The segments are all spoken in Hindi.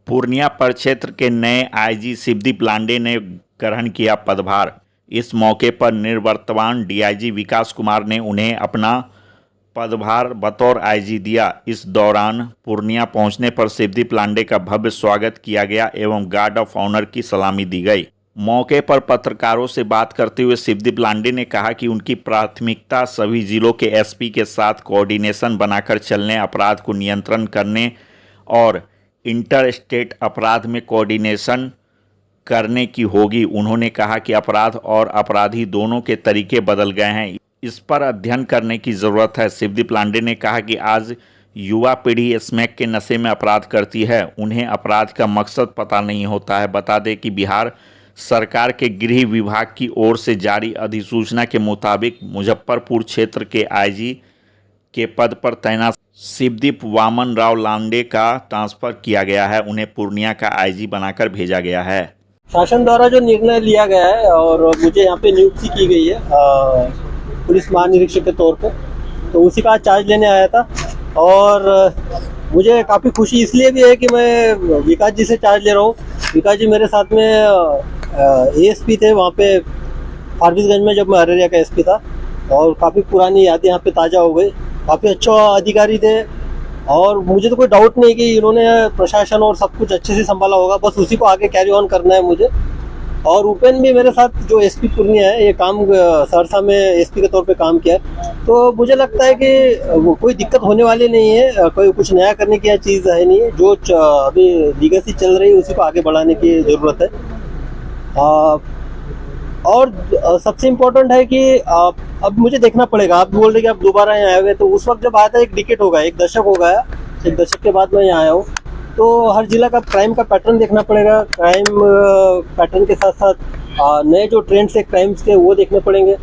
पूर्णिया प्रक्षेत्र के नए आईजी शिवदीप लांडे ने ग्रहण किया पदभार। इस मौके पर निवर्तमान डीआईजी विकास कुमार ने उन्हें अपना पदभार बतौर आईजी दिया। इस दौरान पूर्णिया पहुंचने पर शिवदीप लांडे का भव्य स्वागत किया गया एवं गार्ड ऑफ ऑनर की सलामी दी गई। मौके पर पत्रकारों से बात करते हुए शिवदीप लांडे ने कहा कि उनकी प्राथमिकता सभी जिलों के एसपी के साथ कोऑर्डिनेशन बनाकर चलने, अपराध को नियंत्रण करने और इंटर स्टेट अपराध में कोऑर्डिनेशन करने की होगी। उन्होंने कहा कि अपराध और अपराधी दोनों के तरीके बदल गए हैं, इस पर अध्ययन करने की ज़रूरत है। शिवदीप लांडे ने कहा कि आज युवा पीढ़ी स्मैक के नशे में अपराध करती है, उन्हें अपराध का मकसद पता नहीं होता है। बता दें कि बिहार सरकार के गृह विभाग की ओर से जारी अधिसूचना के मुताबिक मुजफ्फरपुर क्षेत्र के आईजी के पद पर तैनात शिवदीप वामन राव लांडे का ट्रांसफर किया गया है। उन्हें पूर्णिया का आईजी बनाकर भेजा गया है। शासन द्वारा जो निर्णय लिया गया है और मुझे यहाँ पे नियुक्ति की गई है पुलिस महानिरीक्षक के तौर पे, तो उसी का चार्ज लेने आया था। और मुझे काफ़ी खुशी इसलिए भी है कि मैं विकास जी से चार्ज ले रहा हूँ। विकास जी मेरे साथ में एएसपी थे वहाँ पे फारबिसगंज में, जब मैं अररिया का एसपी था, और काफ़ी पुरानी यादें यहाँ पे ताज़ा हो गई। काफ़ी अच्छा अधिकारी थे और मुझे तो कोई डाउट नहीं कि इन्होंने प्रशासन और सब कुछ अच्छे से संभाला होगा, बस उसी को आगे कैरी ऑन करना है मुझे। और उपेन भी मेरे साथ जो एसपी पूर्णिया है, ये काम सहरसा में एसपी के तौर पे काम किया है, तो मुझे लगता है कि कोई दिक्कत होने वाली नहीं है। कोई कुछ नया करने की चीज़ है नहीं है, जो अभी लीगेसी चल रही है उसी को आगे बढ़ाने की ज़रूरत है। और सबसे इम्पोर्टेंट है कि अब मुझे देखना पड़ेगा। आप बोल रहे कि आप दोबारा यहाँ आए हुए, तो उस वक्त जब आया था 1 डिकेड हो गया, 1 दशक हो गया। 1 दशक के बाद मैं यहाँ आया हूँ, तो हर जिला का क्राइम का पैटर्न देखना पड़ेगा। क्राइम पैटर्न के साथ साथ नए जो ट्रेंड्स है क्राइम्स के, वो देखने पड़ेंगे।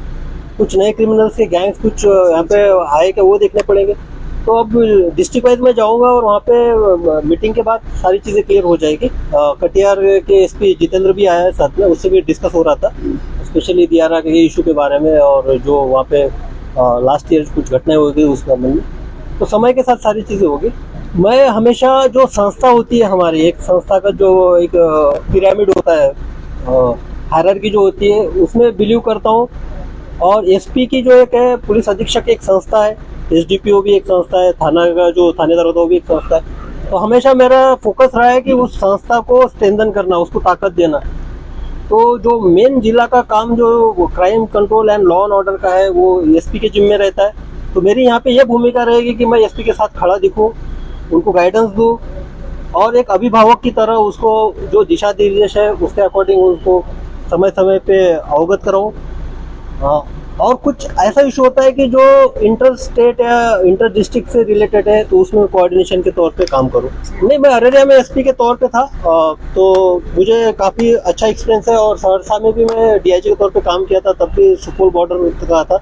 कुछ नए क्रिमिनल्स के गैंग्स कुछ यहाँ पे आए के, वो देखने पड़ेंगे। तो अब डिस्ट्रिक्ट वाइज में जाऊँगा और वहाँ पे मीटिंग के बाद सारी चीज़ें क्लियर हो जाएगी। कटिहार के एसपी जितेंद्र भी आया है साथ में, उससे भी डिस्कस हो रहा था स्पेशली दियारा के इशू के बारे में, और जो वहाँ पे लास्ट ईयर कुछ घटनाएं हो गई उस बारे में। तो समय के साथ सारी चीज़ें होगी। मैं हमेशा जो संस्था होती है हमारी, एक संस्था का जो एक पिरामिड होता है, हायरार्की जो होती है, उसमें बिलीव करता हूँ। और एसपी की जो एक है, पुलिस अधीक्षक एक संस्था है, एसडीपीओ भी एक संस्था है, थाना का जो थानेदार होता है वो भी एक संस्था है। तो हमेशा मेरा फोकस रहा है कि उस संस्था को स्ट्रेंथन करना, उसको ताकत देना। तो जो मेन जिला का काम जो crime control and law and order का है, वो एसपी के जिम्मे रहता है। तो मेरी यहाँ पे यह भूमिका रहेगी कि मैं एसपी के साथ खड़ा दिखूँ, उनको गाइडेंस दूँ, और एक अभिभावक की तरह उसको जो दिशा निर्देश है उसके अकॉर्डिंग उसको समय समय पे अवगत कराऊँ। और कुछ ऐसा इशू होता है कि जो इंटर स्टेट या इंटर डिस्ट्रिक्ट से रिलेटेड है, तो उसमें कोऑर्डिनेशन के तौर पे काम करूँ। नहीं, मैं अररिया में एसपी के तौर पे था, तो मुझे काफ़ी अच्छा एक्सपीरियंस है। और सहरसा में भी मैं डीआईजी के तौर पे काम किया था, तब भी सुपौल बॉर्डर का था।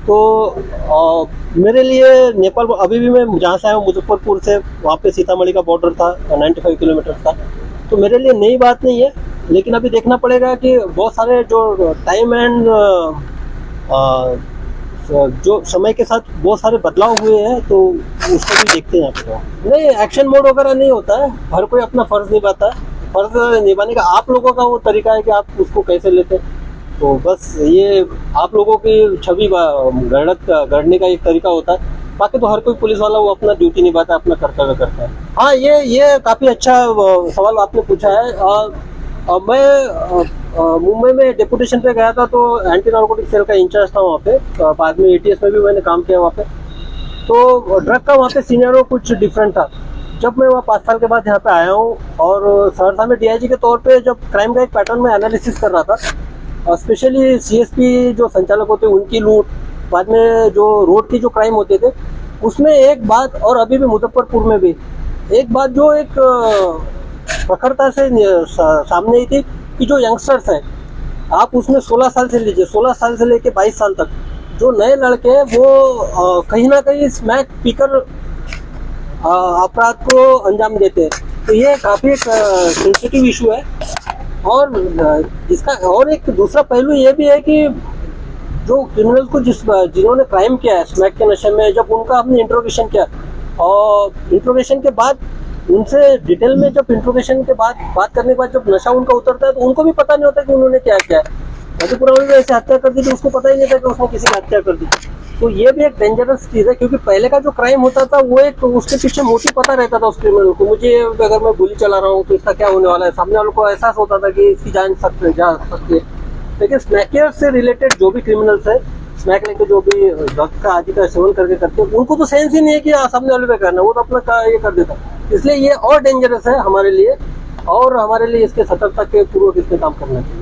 तो मेरे लिए नेपाल, अभी भी मैं जहाँ से आया हूँ मुजफ्फरपुर से, वहाँ पे सीतामढ़ी का बॉर्डर था, 95 किलोमीटर था। तो मेरे लिए नई बात नहीं है, लेकिन अभी देखना पड़ेगा कि बहुत सारे जो टाइम एंड जो समय के साथ बहुत सारे बदलाव हुए हैं, तो उसको भी देखते हैं। आपको नहीं, एक्शन मोड वगैरह नहीं होता है, हर कोई अपना फर्ज निभाता है। फर्ज निभाने का आप लोगों का वो तरीका है कि आप उसको कैसे लेते हैं। तो बस ये आप लोगों की छवि गढ़ने का एक तरीका होता है। बाकी तो हर कोई पुलिस वाला वो अपना ड्यूटी निभाता है, अपना कर्तव्य करता है। हाँ, ये काफ़ी अच्छा सवाल आपने पूछा है। मैं मुंबई में डेपुटेशन पे गया था, तो एंटी नार्कोटिक सेल का इंचार्ज था वहाँ पे। बाद में एटीएस में भी मैंने काम किया वहाँ पे। तो ड्रग का वहाँ पे सीनियरों कुछ डिफरेंट था। जब मैं वहाँ 5 साल के बाद यहाँ पे आया हूँ, और सहरसा में डीआईजी के तौर पे जब क्राइम का एक पैटर्न में एनालिसिस कर रहा था, स्पेशली सीएसपी जो संचालक होते उनकी लूट, बाद में जो रोड की जो क्राइम होते थे, उसमें एक बात, और अभी भी मुजफ्फरपुर में भी एक बात जो एक प्रखरता से सामने आई थी कि जो यंगस्टर्स हैं, आप उसमें 16 साल से लीजिए, 16 साल से लेके 22 साल तक जो नए लड़के हैं, वो कहीं ना कहीं स्मैक पीकर अपराध को अंजाम देते हैं। तो ये काफ़ी एक सेंसिटिव इशू है। और इसका और एक दूसरा पहलू ये भी है कि जो क्रिमिनल को जिन्होंने क्राइम किया है स्मैक के नशे में, जब उनका हमने इंट्रोगेशन किया, और इंट्रोगेशन के बाद उनसे डिटेल में जब इंट्रोगेशन के बाद बात करने के बाद जब नशा उनका उतरता है तो उनको भी पता नहीं होता कि उन्होंने क्या किया है। मधुपुरा में ऐसे हत्या कर दी थी, उसको पता ही नहीं था कि उसने किसी की हत्या कर दी। तो ये भी एक डेंजरस चीज है, क्योंकि पहले का जो क्राइम होता था वो एक उसके पीछे मोटिव पता रहता था उस क्रिमिनल को। मुझे अगर मैं गोली चला रहा हूँ तो इसका क्या होने वाला है, सामने वालों को एहसास होता था कि इसकी जान जा सकती है। लेकिन स्मैकियर से रिलेटेड जो भी क्रिमिनल्स है, स्मैक लेके जो भी ड्रग्स का आदि का सेवन करके करते हैं, उनको तो सेंस ही नहीं है कि सामने वाले पे करना, वो तो अपना ये कर देता है। इसलिए ये और डेंजरस है हमारे लिए, और हमारे लिए इसके सतर्कता के पूर्वक इसमें काम करना चाहिए।